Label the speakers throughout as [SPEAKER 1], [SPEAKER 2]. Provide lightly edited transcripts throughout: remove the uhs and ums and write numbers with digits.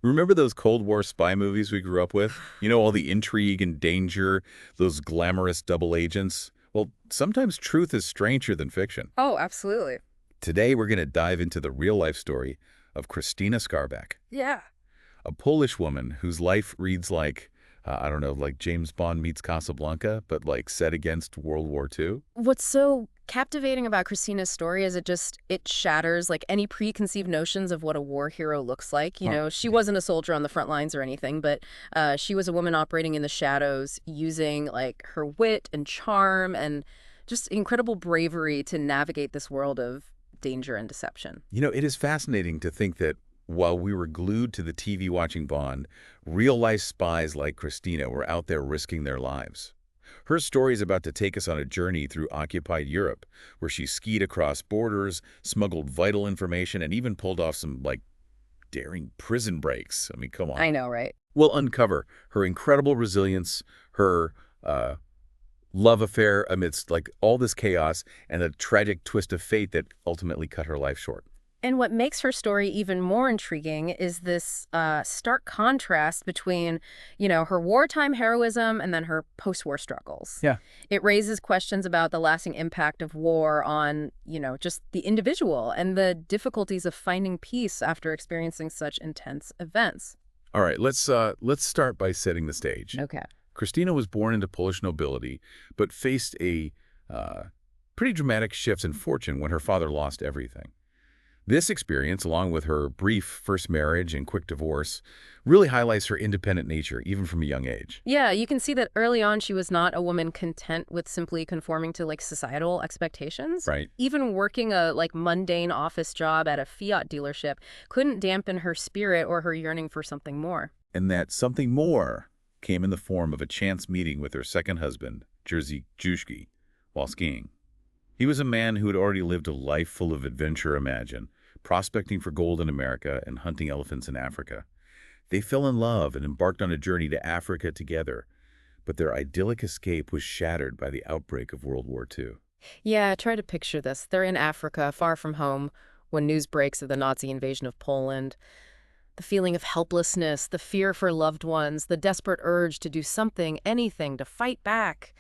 [SPEAKER 1] Remember those Cold War spy movies we grew up with? You know, all the intrigue and danger, those glamorous double agents? Well, sometimes truth is stranger than fiction.
[SPEAKER 2] Oh, absolutely.
[SPEAKER 1] Today, we're going to dive into the real-life story of Christina Skarbek,
[SPEAKER 2] Yeah.
[SPEAKER 1] a Polish woman whose life reads like, I don't know, like James Bond meets Casablanca, but like set against World War II.
[SPEAKER 2] What's so captivating about Christina's story is it shatters like any preconceived notions of what a war hero looks like. You
[SPEAKER 1] Huh.
[SPEAKER 2] know, she wasn't a soldier on the front lines or anything, but she was a woman operating in the shadows, using like her wit and charm and just incredible bravery to navigate this world of danger and deception.
[SPEAKER 1] You know, it is fascinating to think that while we were glued to the TV watching Bond, real-life spies like Christina were out there risking their lives. Her story is about to take us on a journey through occupied Europe, where she skied across borders, smuggled vital information, and even pulled off some, like, daring prison breaks. I mean, come on.
[SPEAKER 2] I know, right?
[SPEAKER 1] We'll uncover her incredible resilience, her uh, love affair amidst, like, all this chaos, and the tragic twist of fate that ultimately cut her life short.
[SPEAKER 2] And what makes her story even more intriguing is this stark contrast between, her wartime heroism and then her post-war struggles.
[SPEAKER 1] Yeah.
[SPEAKER 2] It raises questions about the lasting impact of war on, just the individual and the difficulties of finding peace after experiencing such intense events.
[SPEAKER 1] All right, let's start by setting the stage.
[SPEAKER 2] Okay.
[SPEAKER 1] Christina was born into Polish nobility, but faced a uh, pretty dramatic shift in fortune when her father lost everything. This experience, along with her brief first marriage and quick divorce, really highlights her independent nature, even from a young age.
[SPEAKER 2] Yeah, you can see that early on she was not a woman content with simply conforming to like societal expectations.
[SPEAKER 1] Right.
[SPEAKER 2] Even working a like mundane office job at a Fiat dealership couldn't dampen her spirit or her yearning for something more.
[SPEAKER 1] And that something more came in the form of a chance meeting with her second husband, Jerzy Juszki, while skiing. He was a man who had already lived a life full of adventure, imagine, prospecting for gold in America and hunting elephants in Africa. They fell in love and embarked on a journey to Africa together, but their idyllic escape was shattered by the outbreak of World War II.
[SPEAKER 2] Yeah, try to picture this. They're in Africa, far from home, when news breaks of the Nazi invasion of Poland. The feeling of helplessness, the fear for loved ones, the desperate urge to do something, anything, to fight back.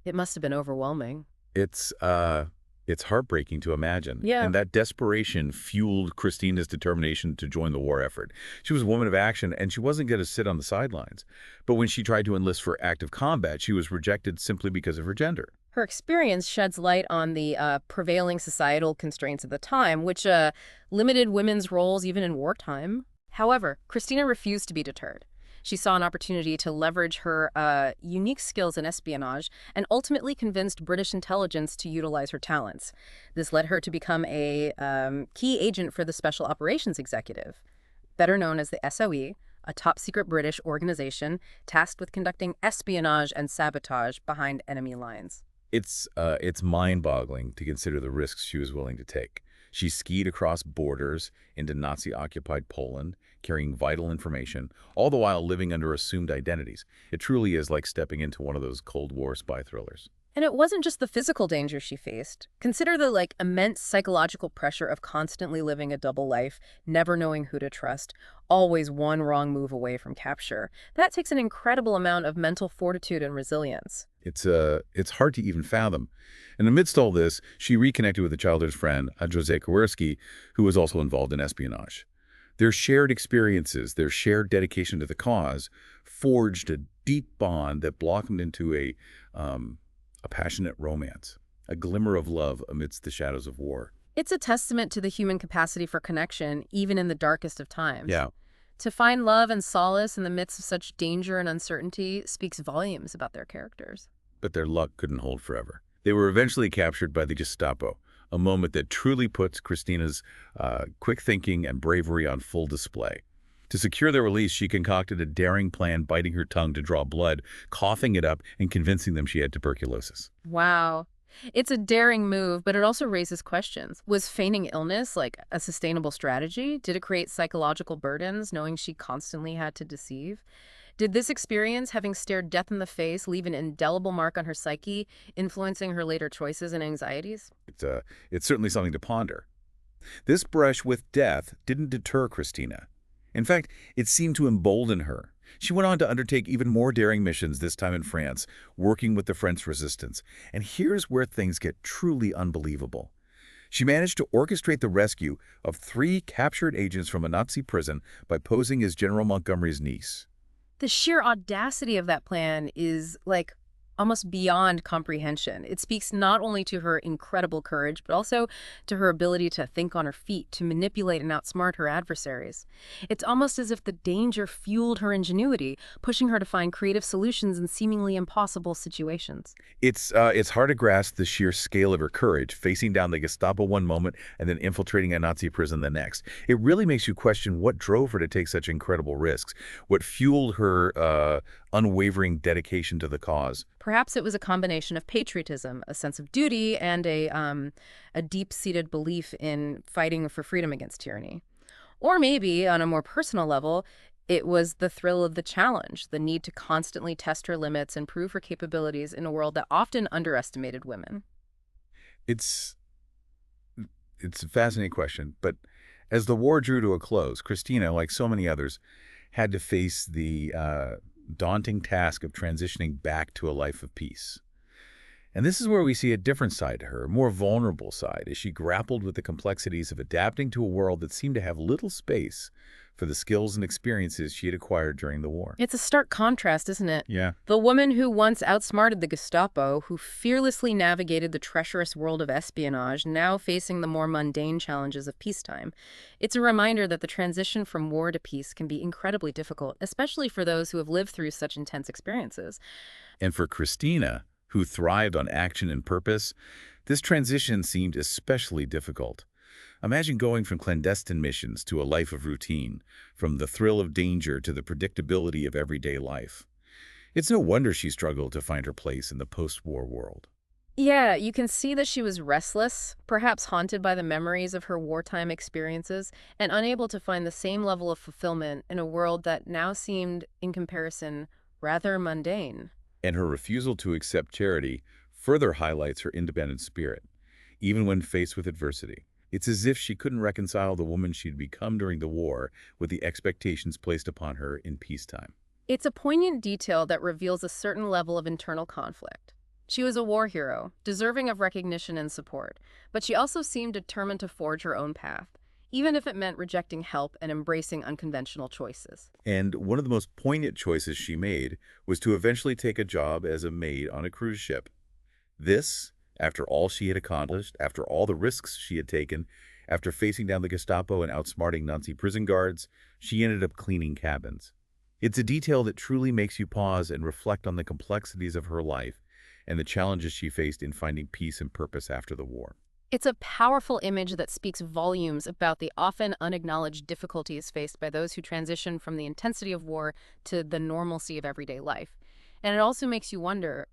[SPEAKER 2] It must have been overwhelming.
[SPEAKER 1] It's uh it's heartbreaking to imagine.
[SPEAKER 2] Yeah.
[SPEAKER 1] And that desperation fueled Christina's determination to join the war effort. She was a woman of action and she wasn't going to sit on the sidelines. But when she tried to enlist for active combat, she was rejected simply because of her gender.
[SPEAKER 2] Her experience sheds light on the prevailing societal constraints of the time, which limited women's roles even in wartime. However, Christina refused to be deterred. She saw an opportunity to leverage her unique skills in espionage and ultimately convinced British intelligence to utilize her talents. This led her to become a key agent for the Special Operations Executive, better known as the SOE, a top-secret British organization tasked with conducting espionage and sabotage behind enemy lines.
[SPEAKER 1] It's mind-boggling to consider the risks she was willing to take. She skied across borders into Nazi-occupied Poland, carrying vital information, all the while living under assumed identities. It truly is like stepping into one of those Cold War spy thrillers.
[SPEAKER 2] And it wasn't just the physical danger she faced. Consider the immense psychological pressure of constantly living a double life, never knowing who to trust, always one wrong move away from capture. That takes an incredible amount of mental fortitude and resilience.
[SPEAKER 1] It's hard to even fathom. And amidst all this, she reconnected with a childhood friend, Jose Kowarski, who was also involved in espionage. Their shared experiences, their shared dedication to the cause, forged a deep bond that blossomed into a passionate romance, a glimmer of love amidst the shadows of war.
[SPEAKER 2] It's a testament to the human capacity for connection, even in the darkest of times.
[SPEAKER 1] Yeah,
[SPEAKER 2] To find love and solace in the midst of such danger and uncertainty speaks volumes about their characters.
[SPEAKER 1] but their luck couldn't hold forever. They were eventually captured by the Gestapo, a moment that truly puts Christina's quick thinking and bravery on full display. To secure their release, she concocted a daring plan, biting her tongue to draw blood, coughing it up, and convincing them she had tuberculosis.
[SPEAKER 2] Wow. It's a daring move, but it also raises questions. Was feigning illness like a sustainable strategy? Did it create psychological burdens, knowing she constantly had to deceive? Did this experience, having stared death in the face, leave an indelible mark on her psyche, influencing her later choices and anxieties?
[SPEAKER 1] It's certainly something to ponder. This brush with death didn't deter Christina. In fact, it seemed to embolden her. She went on to undertake even more daring missions, this time in France, working with the French resistance. And here's where things get truly unbelievable. She managed to orchestrate the rescue of 3 captured agents from a Nazi prison by posing as General Montgomery's niece.
[SPEAKER 2] The sheer audacity of that plan is, like, almost beyond comprehension. It speaks not only to her incredible courage, but also to her ability to think on her feet, to manipulate and outsmart her adversaries. It's almost as if the danger fueled her ingenuity, pushing her to find creative solutions in seemingly impossible situations.
[SPEAKER 1] It's hard to grasp the sheer scale of her courage, facing down the Gestapo one moment and then infiltrating a Nazi prison the next. It really makes you question what drove her to take such incredible risks, what fueled her unwavering dedication to the cause.
[SPEAKER 2] Perhaps it was a combination of patriotism, a sense of duty, and a deep-seated belief in fighting for freedom against tyranny. Or maybe, on a more personal level, it was the thrill of the challenge, the need to constantly test her limits and prove her capabilities in a world that often underestimated women.
[SPEAKER 1] It's it's a fascinating question, but as the war drew to a close, Christina, like so many others, had to face the daunting task of transitioning back to a life of peace. And this is where we see a different side to her, a more vulnerable side, as she grappled with the complexities of adapting to a world that seemed to have little space for the skills and experiences she had acquired during the war.
[SPEAKER 2] It's a stark contrast, isn't it?
[SPEAKER 1] Yeah.
[SPEAKER 2] The woman who once outsmarted the Gestapo, who fearlessly navigated the treacherous world of espionage, now facing the more mundane challenges of peacetime. It's a reminder that the transition from war to peace can be incredibly difficult, especially for those who have lived through such intense experiences.
[SPEAKER 1] And for Christina, who thrived on action and purpose, this transition seemed especially difficult. Imagine going from clandestine missions to a life of routine, from the thrill of danger to the predictability of everyday life. It's no wonder she struggled to find her place in the post-war world.
[SPEAKER 2] Yeah, you can see that she was restless, perhaps haunted by the memories of her wartime experiences, and unable to find the same level of fulfillment in a world that now seemed, in comparison, rather mundane.
[SPEAKER 1] And her refusal to accept charity further highlights her independent spirit, even when faced with adversity. It's as if she couldn't reconcile the woman she'd become during the war with the expectations placed upon her in peacetime.
[SPEAKER 2] It's a poignant detail that reveals a certain level of internal conflict. She was a war hero, deserving of recognition and support, but she also seemed determined to forge her own path, even if it meant rejecting help and embracing unconventional choices.
[SPEAKER 1] And one of the most poignant choices she made was to eventually take a job as a maid on a cruise ship. This, after all she had accomplished, after all the risks she had taken, after facing down the Gestapo and outsmarting Nazi prison guards, she ended up cleaning cabins. It's a detail that truly makes you pause and reflect on the complexities of her life and the challenges she faced in finding peace and purpose after the war.
[SPEAKER 2] It's a powerful image that speaks volumes about the often unacknowledged difficulties faced by those who transition from the intensity of war to the normalcy of everyday life. And it also makes you wonder,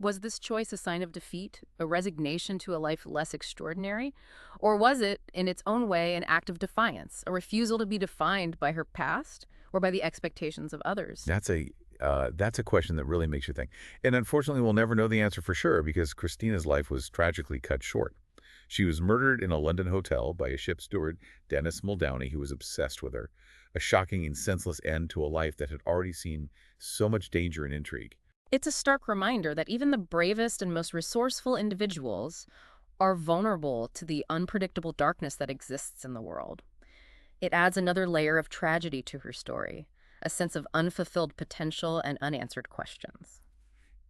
[SPEAKER 2] was this choice a sign of defeat, a resignation to a life less extraordinary? Or was it, in its own way, an act of defiance, a refusal to be defined by her past or by the expectations of others?
[SPEAKER 1] That's a question that really makes you think. And unfortunately, we'll never know the answer for sure because Christina's life was tragically cut short. She was murdered in a London hotel by a ship steward, Dennis Muldowney, who was obsessed with her. A shocking and senseless end to a life that had already seen so much danger and intrigue.
[SPEAKER 2] It's a stark reminder that even the bravest and most resourceful individuals are vulnerable to the unpredictable darkness that exists in the world. It adds another layer of tragedy to her story, a sense of unfulfilled potential and unanswered questions.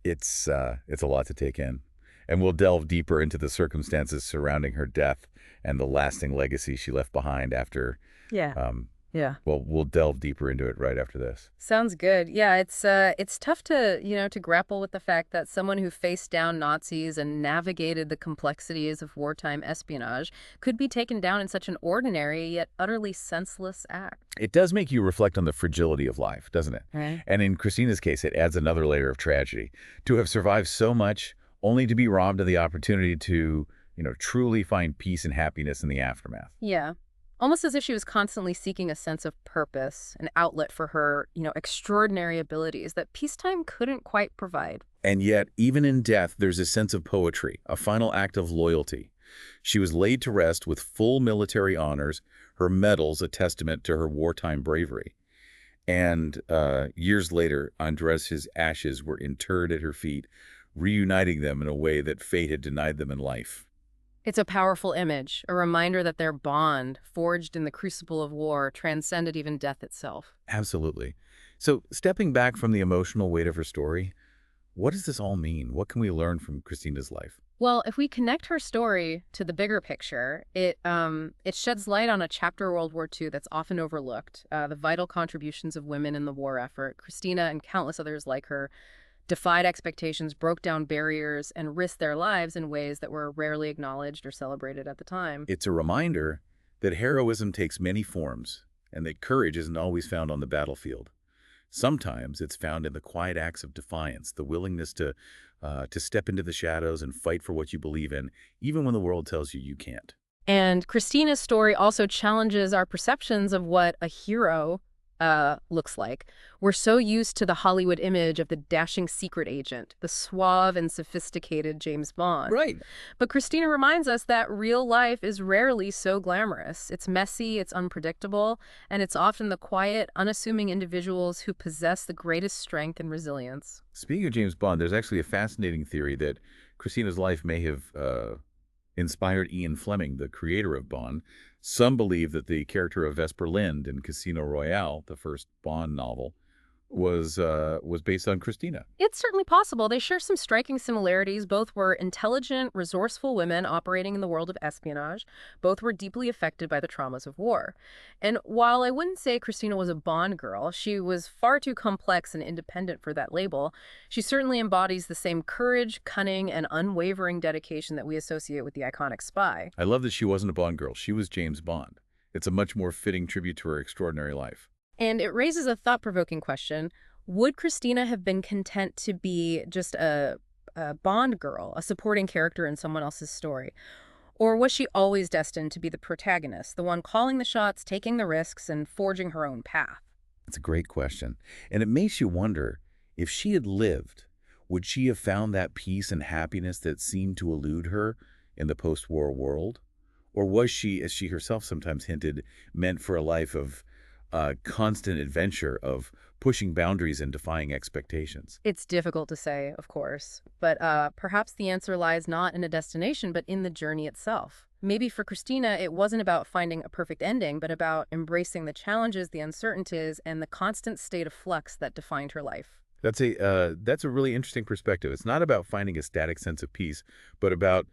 [SPEAKER 1] It's a lot to take in. And we'll delve deeper into the circumstances surrounding her death and the lasting legacy she left behind after.
[SPEAKER 2] Yeah. Yeah.
[SPEAKER 1] Well, we'll delve deeper into it right after this.
[SPEAKER 2] Sounds good. Yeah, it's tough to, to grapple with the fact that someone who faced down Nazis and navigated the complexities of wartime espionage could be taken down in such an ordinary yet utterly senseless act.
[SPEAKER 1] It does make you reflect on the fragility of life, doesn't it?
[SPEAKER 2] Right.
[SPEAKER 1] And in Christina's case, it adds another layer of tragedy. To have survived so much only to be robbed of the opportunity to, truly find peace and happiness in the aftermath.
[SPEAKER 2] Yeah. Almost as if she was constantly seeking a sense of purpose, an outlet for her, extraordinary abilities that peacetime couldn't quite provide.
[SPEAKER 1] And yet, even in death, there's a sense of poetry, a final act of loyalty. She was laid to rest with full military honors, her medals a testament to her wartime bravery. And years later, Andres' ashes were interred at her feet, reuniting them in a way that fate had denied them in life.
[SPEAKER 2] It's a powerful image, a reminder that their bond, forged in the crucible of war, transcended even death itself.
[SPEAKER 1] Absolutely. So, stepping back from the emotional weight of her story, what does this all mean? What can we learn from Christina's life?
[SPEAKER 2] Well, if we connect her story to the bigger picture, it sheds light on a chapter of World War II that's often overlooked, the vital contributions of women in the war effort. Christina and countless others like her defied expectations, broke down barriers, and risked their lives in ways that were rarely acknowledged or celebrated at the time.
[SPEAKER 1] It's a reminder that heroism takes many forms and that courage isn't always found on the battlefield. Sometimes it's found in the quiet acts of defiance, the willingness to step into the shadows and fight for what you believe in, even when the world tells you you can't.
[SPEAKER 2] And Christina's story also challenges our perceptions of what a hero looks like. We're so used to the Hollywood image of the dashing secret agent, the suave and sophisticated James Bond.
[SPEAKER 1] Right.
[SPEAKER 2] But Christina reminds us that real life is rarely so glamorous. It's messy, it's unpredictable, and it's often the quiet, unassuming individuals who possess the greatest strength and resilience.
[SPEAKER 1] Speaking of James Bond, there's actually a fascinating theory that Christina's life may have inspired Ian Fleming, the creator of Bond. Some believe that the character of Vesper Lynd in Casino Royale, the first Bond novel, was based on Christina.
[SPEAKER 2] It's certainly possible. They share some striking similarities. Both were intelligent, resourceful women operating in the world of espionage. Both were deeply affected by the traumas of war. And while I wouldn't say Christina was a Bond girl, she was far too complex and independent for that label. She certainly embodies the same courage, cunning, and unwavering dedication that we associate with the iconic spy.
[SPEAKER 1] I love that she wasn't a Bond girl. She was James Bond. It's a much more fitting tribute to her extraordinary life.
[SPEAKER 2] And it raises a thought-provoking question. Would Christina have been content to be just a Bond girl, a supporting character in someone else's story? Or was she always destined to be the protagonist, the one calling the shots, taking the risks, and forging her own path?
[SPEAKER 1] It's a great question. And it makes you wonder, if she had lived, would she have found that peace and happiness that seemed to elude her in the post-war world? Or was she, as she herself sometimes hinted, meant for a life of constant adventure, of pushing boundaries and defying expectations?
[SPEAKER 2] It's difficult to say, of course, but perhaps the answer lies not in a destination, but in the journey itself. Maybe for Christina, it wasn't about finding a perfect ending, but about embracing the challenges, the uncertainties, and the constant state of flux that defined her life.
[SPEAKER 1] That's a really interesting perspective. It's not about finding a static sense of peace, but about,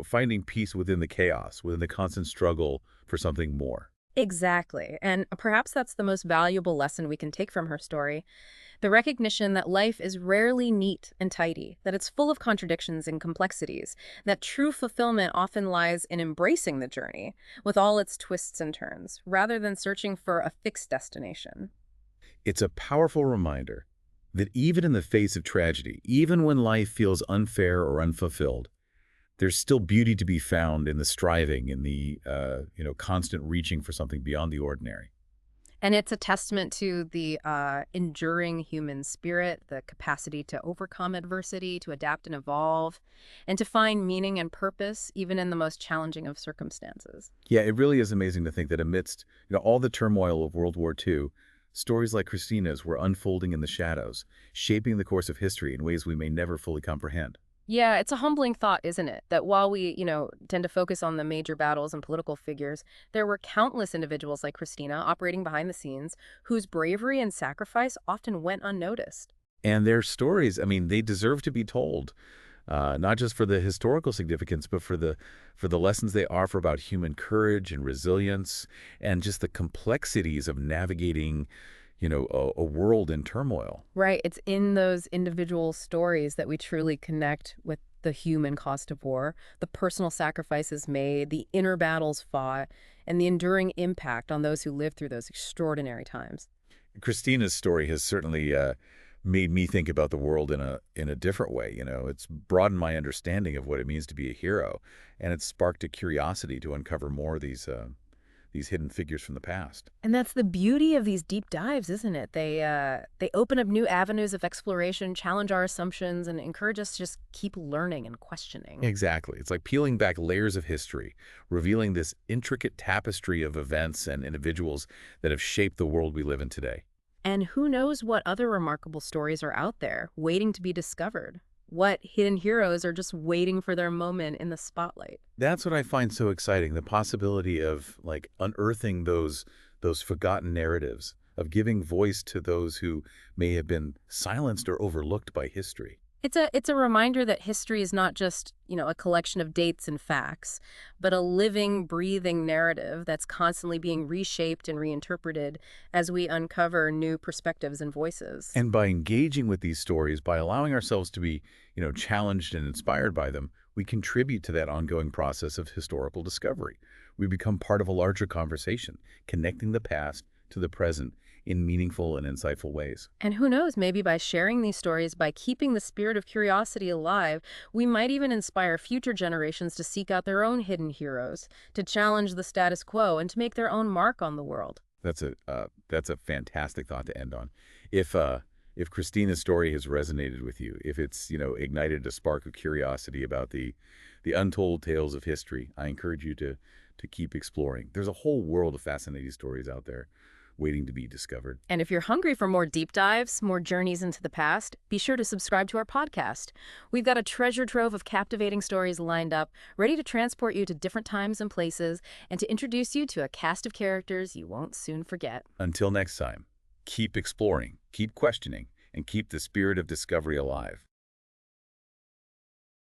[SPEAKER 1] finding peace within the chaos, within the constant struggle for something more.
[SPEAKER 2] Exactly. And perhaps that's the most valuable lesson we can take from her story. The recognition that life is rarely neat and tidy, that it's full of contradictions and complexities, that true fulfillment often lies in embracing the journey, with all its twists and turns, rather than searching for a fixed destination.
[SPEAKER 1] It's a powerful reminder that even in the face of tragedy, even when life feels unfair or unfulfilled, there's still beauty to be found in the striving, in the constant reaching for something beyond the ordinary.
[SPEAKER 2] And it's a testament to the enduring human spirit, the capacity to overcome adversity, to adapt and evolve, and to find meaning and purpose, even in the most challenging of circumstances.
[SPEAKER 1] Yeah, it really is amazing to think that amidst all the turmoil of World War II, stories like Christina's were unfolding in the shadows, shaping the course of history in ways we may never fully comprehend.
[SPEAKER 2] Yeah, it's a humbling thought, isn't it? That while we, tend to focus on the major battles and political figures, there were countless individuals like Christina operating behind the scenes whose bravery and sacrifice often went unnoticed.
[SPEAKER 1] And their stories, I mean, they deserve to be told, not just for the historical significance, but for the lessons they offer about human courage and resilience and just the complexities of navigating a world in turmoil.
[SPEAKER 2] Right. It's in those individual stories that we truly connect with the human cost of war, the personal sacrifices made, the inner battles fought, and the enduring impact on those who lived through those extraordinary times.
[SPEAKER 1] Christina's story has certainly made me think about the world in a different way. It's broadened my understanding of what it means to be a hero, and it's sparked a curiosity to uncover more of these hidden figures from the past.
[SPEAKER 2] And that's the beauty of these deep dives, isn't it? They open up new avenues of exploration, challenge our assumptions, and encourage us to just keep learning and questioning.
[SPEAKER 1] Exactly. It's like peeling back layers of history, revealing this intricate tapestry of events and individuals that have shaped the world we live in today.
[SPEAKER 2] And who knows what other remarkable stories are out there, waiting to be discovered? What hidden heroes are just waiting for their moment in the spotlight?
[SPEAKER 1] That's what I find so exciting, the possibility of like unearthing those forgotten narratives, of giving voice to those who may have been silenced or overlooked by history.
[SPEAKER 2] It's a reminder that history is not just, a collection of dates and facts, but a living, breathing narrative that's constantly being reshaped and reinterpreted as we uncover new perspectives and voices.
[SPEAKER 1] And by engaging with these stories, by allowing ourselves to be, challenged and inspired by them, we contribute to that ongoing process of historical discovery. We become part of a larger conversation, connecting the past to the present in meaningful and insightful ways.
[SPEAKER 2] And who knows, maybe by sharing these stories, by keeping the spirit of curiosity alive, we might even inspire future generations to seek out their own hidden heroes, to challenge the status quo, and to make their own mark on the world.
[SPEAKER 1] That's a fantastic thought to end on. If Christina's story has resonated with you, if it's ignited a spark of curiosity about the untold tales of history, I encourage you to keep exploring. There's a whole world of fascinating stories out there waiting to be discovered.
[SPEAKER 2] And if you're hungry for more deep dives, more journeys into the past, be sure to subscribe to our podcast. We've got a treasure trove of captivating stories lined up, ready to transport you to different times and places, and to introduce you to a cast of characters you won't soon forget.
[SPEAKER 1] Until next time, keep exploring, keep questioning, and keep the spirit of discovery alive.